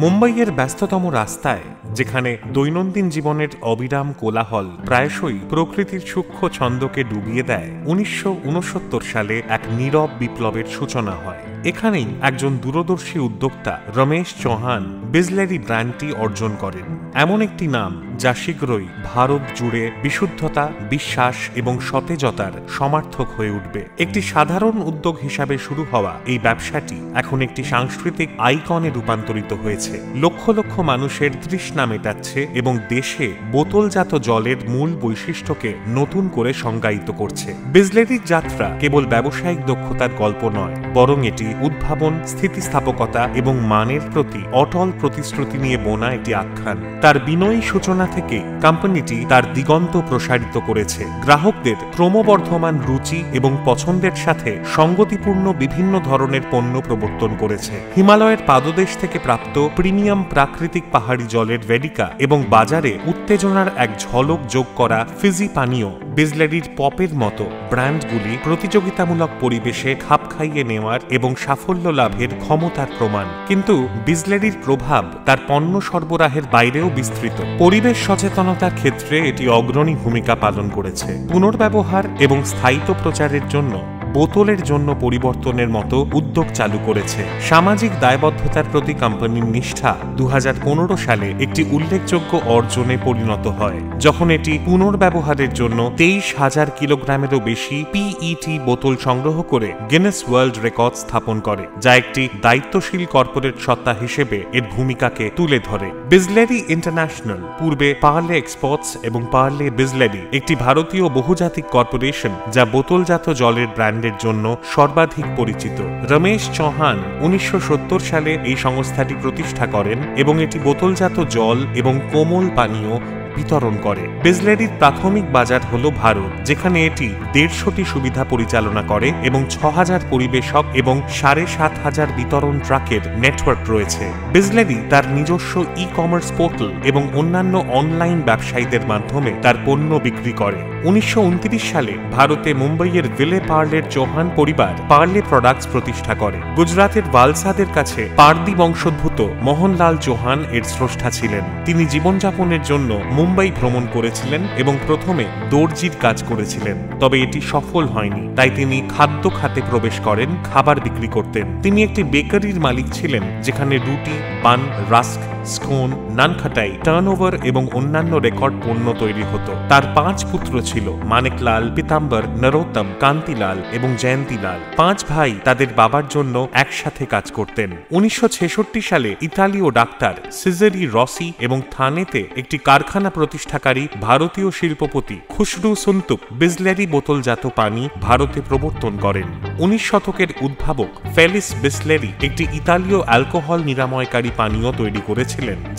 মুম্বাইয়ের ব্যস্ততম রাস্তায়, যেখানে দৈনন্দিন জীবনের অবিরাম কোলাহল প্রায়শই প্রকৃতির সূক্ষ্ম ছন্দকে ডুবিয়ে দেয়, 1969 সালে এক নীরব বিপ্লবের সূচনা হয়। এখানেই একজন দূরদর্শী উদ্যোক্তা রমেশ চৌহান বিসলেরি ব্র্যান্ডটি অর্জন করেন। এমন একটি নাম যা শীঘ্রই ভারত জুড়ে বিশুদ্ধতা, বিশ্বাস এবং সতেজতার সমার্থক হয়ে উঠবে। একটি সাধারণ উদ্যোগ হিসাবে শুরু হওয়া এই ব্যবসাটি এখন একটি সাংস্কৃতিক আইকনে রূপান্তরিত হয়েছে। লক্ষ লক্ষ মানুষের তৃষ্ণা মেটাচ্ছে এবং দেশে বোতলজাত জলের মূল বৈশিষ্ট্যকে নতুন করে সংজ্ঞায়িত করছে। বিসলেরির যাত্রা কেবল ব্যবসায়িক দক্ষতার গল্প নয়, বরং এটি উদ্ভাবন, স্থিতিস্থাপকতা এবং মানের প্রতি অটল প্রতিশ্রুতি নিয়ে বোনা একটি আখ্যান। তার বিনয়ী সূচনা থেকে কোম্পানিটি তার দিগন্ত প্রসারিত করেছে, গ্রাহকদের ক্রমবর্ধমান রুচি এবং পছন্দের সাথে সঙ্গতিপূর্ণ বিভিন্ন ধরনের পণ্য প্রবর্তন করেছে। হিমালয়ের পাদদেশ থেকে প্রাপ্ত প্রিমিয়াম প্রাকৃতিক পাহাড়ি জলের ভেডিকা এবং বাজারে উত্তেজনার এক ঝলক যোগ করা ফিজি পানীয়, বিসলেরির পপের মতো ব্র্যান্ডগুলি প্রতিযোগিতামূলক পরিবেশে খাপ খাইয়ে নেওয়ার এবং সাফল্য লাভের ক্ষমতার প্রমাণ। কিন্তু বিসলেরির প্রভাব তার পণ্য সরবরাহের বাইরেও বিস্তৃত। পরিবেশ সচেতনতার ক্ষেত্রে এটি অগ্রণী ভূমিকা পালন করেছে। পুনর্ব্যবহার এবং স্থায়িত্ব প্রচারের জন্য বোতলের জন্য পরিবর্তনের মতো উদ্যোগ চালু করেছে। সামাজিক দায়বদ্ধতার প্রতি কোম্পানির নিষ্ঠা 2015 সালে একটি উল্লেখযোগ্য অর্জনে পরিণত হয়, যখন এটি পুনর্ব্যবহারের জন্য 23,000 কিলোগ্রামেরও বেশি পিইটি বোতল সংগ্রহ করে গিনেস ওয়ার্ল্ড রেকর্ড স্থাপন করে, যা একটি দায়িত্বশীল কর্পোরেট সত্তা হিসেবে এর ভূমিকাকে তুলে ধরে। বিসলেরি ইন্টারন্যাশনাল, পূর্বে পার্লে এক্সপোর্টস এবং পার্লে বিসলেরি, একটি ভারতীয় বহুজাতিক কর্পোরেশন যা বোতলজাত জলের ব্র্যান্ড জন্য সর্বাধিক পরিচিত। রমেশ চৌহান 1970 সালে এই সংস্থাটি প্রতিষ্ঠা করেন এবং এটি বোতলজাত জল এবং কোমল পানীয় বিতরণ করে। বিসলেরির প্রাথমিক বাজার হল ভারত, যেখানে এটি 150টি সুবিধা পরিচালনা করে এবং 6000 পরিবেশক এবং 7500 বিতরণ ট্রাকের নেটওয়ার্ক রয়েছে। বিসলেরি তার নিজস্ব ই-কমার্স পোর্টাল এবং অন্যান্য অনলাইন ব্যবসায়ীদের মাধ্যমে তার পণ্য বিক্রি করে। 1929 সালে ভারতে মুম্বাইয়ের ভিলে পার্লের চৌহান পরিবার পার্লে প্রোডাক্টস প্রতিষ্ঠা করে। গুজরাতের ভালসাদের কাছে পারদি বংশোদ্ভূত মোহনলাল চৌহান এর স্রষ্টা ছিলেন। তিনি জীবনযাপনের জন্য মুম্বাই ভ্রমণ করেছিলেন এবং প্রথমে দর্জির কাজ করেছিলেন, তবে এটি সফল হয়নি। তাই তিনি খাদ্য খাতে প্রবেশ করেন, খাবার বিক্রি করতেন। তিনি একটি বেকারির মালিক ছিলেন, যেখানে রুটি, পান, রাস্ক, স্কোন, নানখাটাই, টার্নওভার এবং অন্যান্য রেকর্ড পণ্য তৈরি হতো। তার 5 পুত্র ছিল, মানেকলাল, পিতাম্বর, নরোত্তম, কান্তিলাল এবং জয়ন্তীলাল। 5 ভাই তাদের বাবার জন্য একসাথে কাজ করতেন। 1966 সালে ইতালীয় ডাক্তার সিজারি রসি এবং থানেতে একটি কারখানা প্রতিষ্ঠাকারী ভারতীয় শিল্পপতি খুশরু সুন্তুক বিসলেরি বোতলজাত পানি ভারতে প্রবর্তন করেন। 19 শতকের উদ্ভাবক ফেলিস বিসলেরি একটি ইতালীয় অ্যালকোহল নিরাময়কারী পানীয় তৈরি করেছিলেন,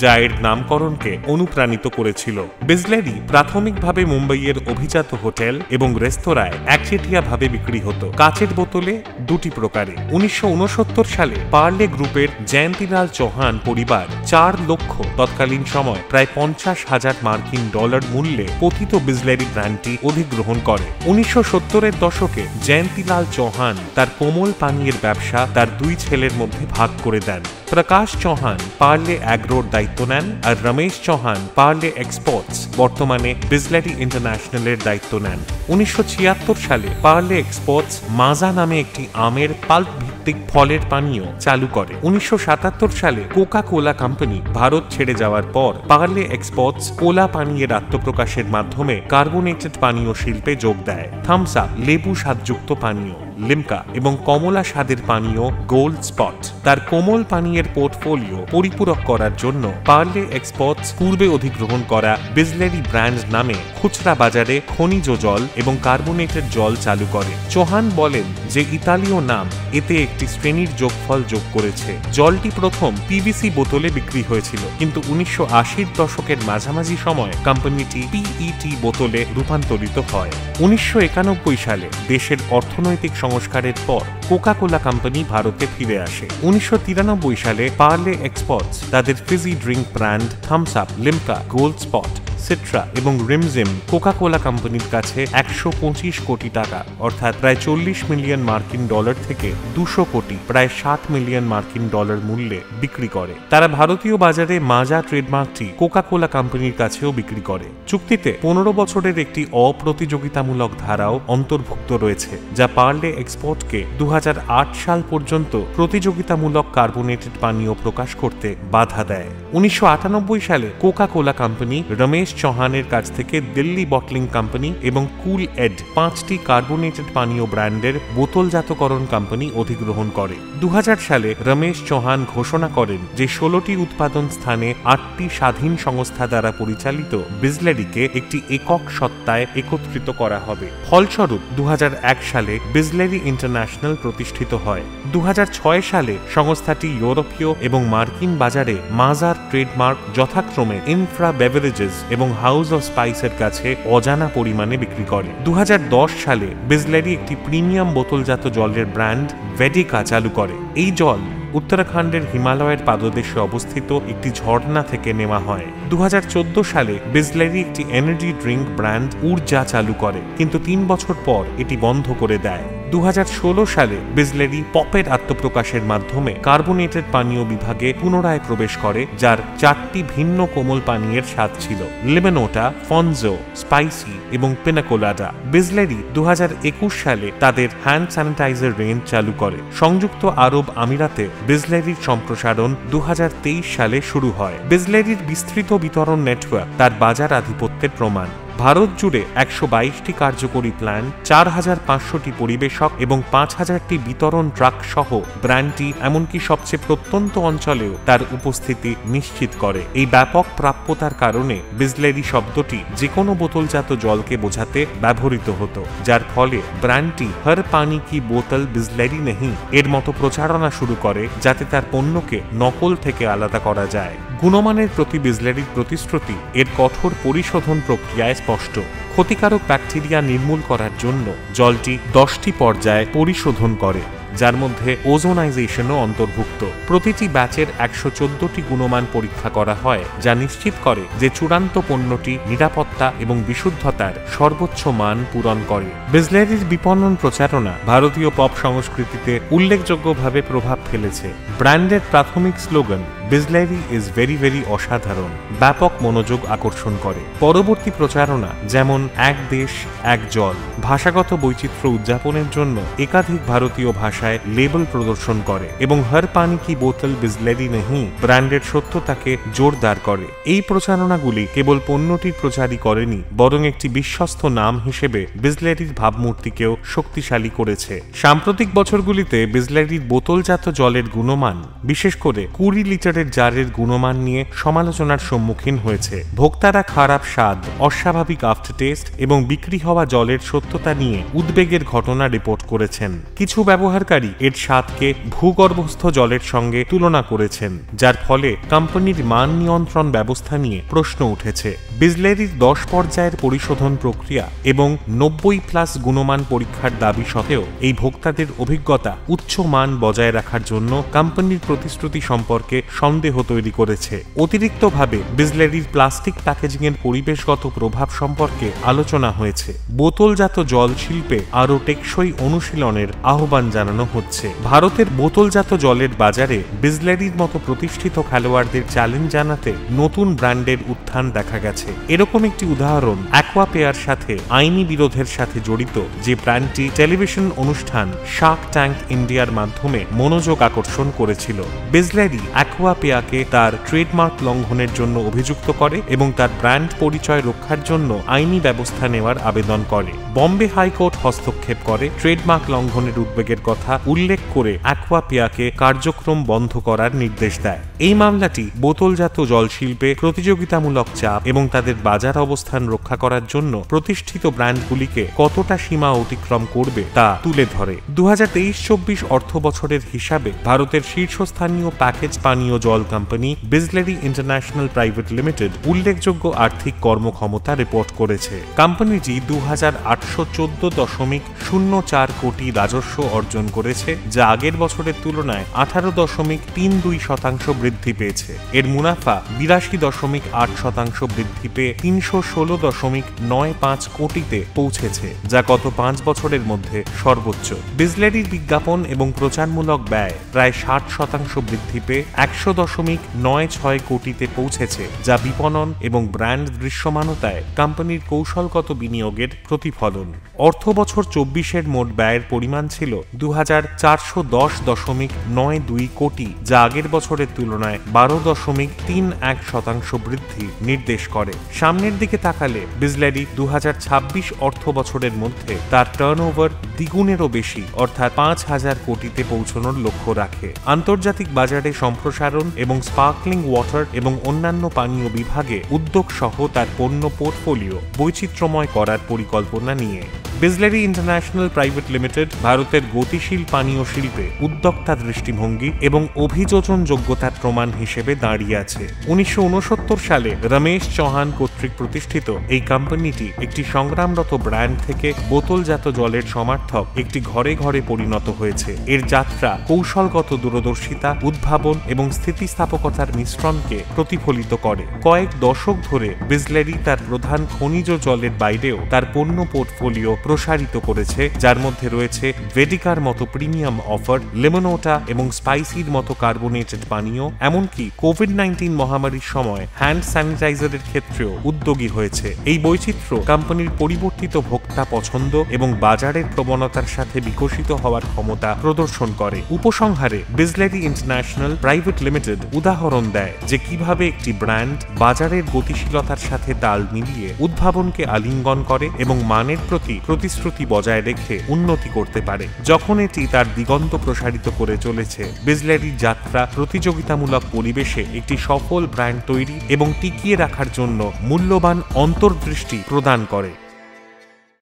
যা এর নামকরণকে অনুপ্রাণিত করেছিল। বিসলেরি প্রাথমিকভাবে মুম্বাইয়ের অভিজাত হোটেল এবং রেস্তোরাঁয় একচেটিয়াভাবে বিক্রি হতো, কাচের বোতলে 2টি প্রকারে। 1969 সালে পার্লে গ্রুপের জয়ন্তীলাল চৌহান পরিবার 4 লক্ষ, তৎকালীন সময় প্রায় $50,000 মূল্যে পতিত বিসলেরি ব্র্যান্ডটি অধিগ্রহণ করে। 1970-এর দশকে জয়ন্তীলাল চৌহান তার কোমল পানীয়ের ব্যবসা তার 2 ছেলের মধ্যে ভাগ করে দেন। প্রকাশ চৌহান পার্লে অ্যাগ্রোর দায়িত্ব নেন, আর রমেশ চৌহান পার্লে এক্সপোর্টস, বর্তমানে বিসলেরি ইন্টারন্যাশনালের দায়িত্ব নেন। 1976 সালে পার্লে এক্সপোর্টস মাজা নামে একটি আমের পাল্প ভিত্তিক ফলের পানীয় চালু করে। 1977 সালে কোকা কোলা কোম্পানি ভারত ছেড়ে যাওয়ার পর পার্লে এক্সপোর্টস কোলা পানীয়ের আত্মপ্রকাশের মাধ্যমে কার্বোনেটেড পানীয় শিল্পে যোগ দেয়। থামস আপ লেবু স্বাদযুক্ত পানীয়, লিমকা এবং কমলা স্বাদের পানীয় গোল্ড স্পট। তার কোমল পানীয়ের পোর্টফোলিও পরিপূরক করার জন্য পার্লে এক্সপোর্টস পূর্বে অধিগ্রহণ করা বিসলেরি ব্র্যান্ড নামে খুচরা বাজারে খনিজ জল এবং কার্বোনেটেড জল চালু করে। চৌহান বলেন যে ইতালীয় নাম এতে একটি শ্রেণীর যোগফল যোগ করেছে। জলটি প্রথম পিভিসি বোতলে বিক্রি হয়েছিল, কিন্তু 1980-র দশকের মাঝামাঝি সময় কোম্পানিটি পিইটি বোতলে রূপান্তরিত হয়। 1991 সালে দেশের অর্থনৈতিক সংস্কারের পর কোকা কোলা কোম্পানি ভারতে ফিরে আসে। 1993 সালে পার্লে এক্সপোর্টস তাদের fizzy drink brand Thums Up, Limca, Gold Spot, Citra এবং রিমজিম কোকা কোলা কোম্পানির কাছে 125 কোটি টাকা অর্থাৎ প্রায় 40 মিলিয়ন মার্কিন ডলার থেকে 200 কোটি প্রায় 60 মিলিয়ন মার্কিন ডলার মূল্যে বিক্রি করে। তারা ভারতীয় বাজারে মাজা ট্রেডমার্কটি কোকা কোলা কোম্পানির কাছেও বিক্রি করে। চুক্তিতে 15 বছরের একটি অপ্রতিযোগিতামূলক ধারাও অন্তর্ভুক্ত রয়েছে, যা পার্লে এক্সপোর্টকে 2008 সাল পর্যন্ত প্রতিযোগিতামূলক কার্বোনেটেড পানীয় প্রকাশ করতে বাধা দেয়। 1998 সালে কোকা কোলা কোম্পানি রমেশ চৌহানের কাছ থেকে দিল্লি বটলিং কোম্পানি এবং কুল এড 5টি কার্বোনেটেড পানীয় ব্র্যান্ডের বোতলজাতকরণ কোম্পানি অধিগ্রহণ করে। 2000 সালে রমেশ চৌহান ঘোষণা করেন যে 16টি উৎপাদন স্থানে 8টি স্বাধীন সংস্থা দ্বারা পরিচালিত বিসলেরিকে একটি একক সত্তায় একত্রিত করা হবে। ফলস্বরূপ 2001 সালে বিসলেরি ইন্টারন্যাশনাল প্রতিষ্ঠিত হয়। 2006 সালে সংস্থাটি ইউরোপীয় এবং মার্কিন বাজারে মাজার ট্রেডমার্ক যথাক্রমে ইনফ্রা বেভারেজেস এবং হাউস অফ স্পাইসের কাছে অজানা পরিমাণে বিক্রি করে। 2010 সালে বিসলেরি একটি প্রিমিয়াম বোতলজাত জলের ব্র্যান্ড ভেডিকা চালু করে। এই জল উত্তরাখণ্ডের হিমালয়ের পাদদেশে অবস্থিত একটি ঝর্ণা থেকে নেওয়া হয়। 2014 সালে বিসলেরি একটি এনার্জি ড্রিঙ্ক ব্র্যান্ড উর্জা চালু করে, কিন্তু 3 বছর পর এটি বন্ধ করে দেয়। 2016 সালে বিসলেরি পপের আত্মপ্রকাশের মাধ্যমে কার্বোনেটেড পানীয় বিভাগে পুনরায় প্রবেশ করে, যার 4টি ভিন্ন কোমল পানীয়ের স্বাদ ছিল: লেমনোটা, ফনজো, স্পাইসি এবং পিনাকোলাডা। বিসলেরি 2021 সালে তাদের হ্যান্ড স্যানিটাইজার রেঞ্জ চালু করে। সংযুক্ত আরব আমিরাতে বিসলেরির সম্প্রসারণ 2023 সালে শুরু হয়। বিসলেরির বিস্তৃত বিতরণ নেটওয়ার্ক তার বাজার আধিপত্যের প্রমাণ। ভারত জুড়ে 122টি কার্যকরী প্ল্যান, 4500টি পরিবেশক এবং 5000টি বিতরণ ট্রাক সহ ব্র্যান্ডটি এমনকি সবচেয়ে প্রত্যন্ত অঞ্চলেও তার উপস্থিতি নিশ্চিত করে। এই ব্যাপক প্রাপ্যতার কারণে বিসলেরি শব্দটি যে কোনো বোতলজাত জলকে বোঝাতে ব্যবহৃত হতো, যার ফলে ব্র্যান্ডটি হর পানি কি বোতল বিসলেরি নেহি এর মতো প্রচারণা শুরু করে, যাতে তার পণ্যকে নকল থেকে আলাদা করা যায়। গুণমানের প্রতি বিসলেরির প্রতিশ্রুতি এর কঠোর পরিশোধন প্রক্রিয়ায় স্পষ্ট। ক্ষতিকারক ব্যাকটেরিয়া নির্মূল করার জন্য জলটি 10টি পর্যায়ে পরিশোধন করে, যার মধ্যে ওজোনাইজেশনও অন্তর্ভুক্ত। প্রতিটি ব্যাচের 114টি গুণমান পরীক্ষা করা হয়, যা নিশ্চিত করে যে চূড়ান্ত পণ্যটি নিরাপত্তা এবং বিশুদ্ধতার সর্বোচ্চ মান পূরণ করে। বিসলেরির বিপণন প্রচারণা ভারতীয় পপ সংস্কৃতিতে উল্লেখযোগ্যভাবে প্রভাব ফেলেছে। ব্র্যান্ডের প্রাথমিক slogan Bisleri is very very অসাধারণ ব্যাপক মনোযোগ আকর্ষণ করে। পরবর্তী প্রচারণা যেমন এক দেশ এক জল ভাষাগত বৈচিত্র্য উদযাপনের জন্য একাধিক ভারতীয় ভাষায় লেবেল প্রদর্শন করে এবং হর পানি কি বোতল বিসলেরি নেহি ব্র্যান্ডের সত্যতাকে জোরদার করে। এই প্রচারণাগুলি কেবল পণ্যটির প্রচারই করেনি, বরং একটি বিশ্বস্ত নাম হিসেবে বিসলেরির ভাবমূর্তিকেও শক্তিশালী করেছে। সাম্প্রতিক বছরগুলিতে বিসলেরির বোতলজাত জলের গুণমান, বিশেষ করে 20 লিটারের জারের গুণমান নিয়ে সমালোচনার সম্মুখীন হয়েছে। ভোক্তারা খারাপ স্বাদ, অস্বাভাবিক আফটার টেস্ট এবং বিক্রি হওয়া জলের সত্যতা নিয়ে উদ্বেগের ঘটনা রিপোর্ট করেছেন। কিছু ব্যবহারকারী এর স্বাদকে ভূগর্ভস্থ জলের সঙ্গে তুলনা করেছেন, যার ফলে কোম্পানির মান নিয়ন্ত্রণ ব্যবস্থা নিয়ে প্রশ্ন উঠেছে। বিসলেরির 10 পর্যায়ের পরিশোধন প্রক্রিয়া এবং 90+ গুণমান পরীক্ষার দাবি সত্ত্বেও এই ভোক্তাদের অভিজ্ঞতা উচ্চ মান বজায় রাখার জন্য কোম্পানির প্রতিশ্রুতি সম্পর্কে সন্দেহ তৈরি করেছে। অতিরিক্তভাবে বিসলেরির প্লাস্টিক প্যাকেজিংয়ের পরিবেশগত প্রভাব সম্পর্কে আলোচনা হয়েছে। বোতলজাত জল শিল্পে আরও টেকসই অনুশীলনের আহ্বান জানানো হচ্ছে। ভারতের বোতলজাত জলের বাজারে বিসলেরির মতো প্রতিষ্ঠিত খেলোয়াড়দের চ্যালেঞ্জ জানাতে নতুন ব্র্যান্ডের উত্থান দেখা গেছে। এরকম একটি উদাহরণ অ্যাকোয়াপেয়ার সাথে আইনি বিরোধের সাথে জড়িত, যে ব্র্যান্ডটি টেলিভিশন অনুষ্ঠান শার্ক ট্যাঙ্ক ইন্ডিয়ার মাধ্যমে মনোযোগ আকর্ষণ করেছিল। বিসলেরি অ্যাকোয়াপেয়াকে তার ট্রেডমার্ক লঙ্ঘনের জন্য অভিযুক্ত করে এবং তার ব্র্যান্ড পরিচয় রক্ষার জন্য আইনি ব্যবস্থা নেওয়ার আবেদন করে। বম্বে হাইকোর্ট হস্তক্ষেপ করে, ট্রেডমার্ক লঙ্ঘনের উদ্বেগের কথা উল্লেখ করে অ্যাকোয়াপেয়াকে কার্যক্রম বন্ধ করার নির্দেশ দেয়। এই মামলাটি বোতলজাত জল শিল্পে প্রতিযোগিতামূলক চাপ এবং তাদের বাজার অবস্থান রক্ষা করার জন্য প্রতিষ্ঠিত ব্র্যান্ডগুলিকে কতটা সীমা অতিক্রম করবে তা তুলে ধরে। 2023-24 অর্থ বছরের হিসাবে ভারতের শীর্ষস্থানীয় প্যাকেজ পানীয় জল company Bisleri international private limited উল্লেখযোগ্য আর্থিক কর্মক্ষমতা রিপোর্ট করেছে। কোম্পানিটি 2814.04 কোটি রাজস্ব অর্জন করেছে, যা আগের বছরের তুলনায় 18.32% বৃদ্ধি বৃদ্ধি পেয়েছে। এর মুনাফা 82.8% বৃদ্ধি পেয়ে 316.95 কোটিতে পৌঁছেছে, যা গত 5 বছরের মধ্যে সর্বোচ্চ। বিসলেরির বিজ্ঞাপন এবং প্রচারমূলক ব্যয় প্রায় 60% বৃদ্ধি পেয়ে 100.96 কোটিতে পৌঁছেছে, যা বিপণন এবং ব্র্যান্ড দৃশ্যমানতায় কোম্পানির কৌশলগত বিনিয়োগের প্রতিফলন। অর্থ বছর 24-এর মোট ব্যয়ের পরিমাণ ছিল 2410.92 কোটি, যা আগের বছরের তুলনায় 12.31% বৃদ্ধি নির্দেশ করে। সামনের দিকে তাকালে বিসলেরি 2026 অর্থ বছরের মধ্যে তার টার্নওভার দ্বিগুণেরও বেশি অর্থাৎ 5,000 কোটিতে পৌঁছানোর লক্ষ্য রাখে। আন্তর্জাতিক বাজারে সম্প্রসারণ এবং স্পার্কলিং ওয়াটার এবং অন্যান্য পানীয় বিভাগে উদ্যোগ সহ তার পণ্য পোর্টফোলিও বৈচিত্র্যময় করার পরিকল্পনা নিয়ে বিসলেরি ইন্টারন্যাশনাল প্রাইভেট লিমিটেড ভারতের গতিশীল পানীয় শিল্পে উদ্যোক্তা দৃষ্টিভঙ্গি এবং অভিযোজন যোগ্যতার প্রমাণ হিসেবে দাঁড়িয়ে আছে। 1969 সালে রমেশ চৌহান কর্তৃক প্রতিষ্ঠিত এই কোম্পানিটি একটি সংগ্রামরত ব্র্যান্ড থেকে বোতলজাত জলের সমার্থক একটি ঘরে ঘরে পরিণত হয়েছে। এর যাত্রা কৌশলগত দূরদর্শিতা, উদ্ভাবন এবং স্থিতিস্থাপকতার মিশ্রণকে প্রতিফলিত করে। কয়েক দশক ধরে বিসলেরি তার প্রধান খনিজ জলের বাইরেও তার পণ্য পোর্টফোলিও প্রসারিত করেছে, যার মধ্যে রয়েছে ভেডিকার মতো প্রিমিয়াম অফার, লেমনোটা এবং স্পাইসির মতো কার্বোনেটেড পানীয়, এমনকি কোভিড-19 মহামারীর সময় হ্যান্ড স্যানিটাইজারের ক্ষেত্রেও উদ্যোগী হয়েছে। এই বৈচিত্র্য কোম্পানির পরিবর্তিত ভোক্তা পছন্দ এবং বাজারের প্রবণতার সাথে বিকশিত হওয়ার ক্ষমতা প্রদর্শন করে। উপসংহারে বিসলেরি ইন্টারন্যাশনাল প্রাইভেট লিমিটেড উদাহরণ দেয় যে কিভাবে একটি ব্র্যান্ড বাজারের গতিশীলতার সাথে তাল মিলিয়ে উদ্ভাবনকে আলিঙ্গন করে এবং মানের প্রতি প্রতিশ্রুতি বজায় রেখে উন্নতি করতে পারে। যখন এটি তার দিগন্ত প্রসারিত করে চলেছে, বিসলেরির যাত্রা প্রতিযোগিতামূলক পরিবেশে একটি সফল ব্র্যান্ড তৈরি এবং টিকিয়ে রাখার জন্য মূল্যবান অন্তর্দৃষ্টি প্রদান করে।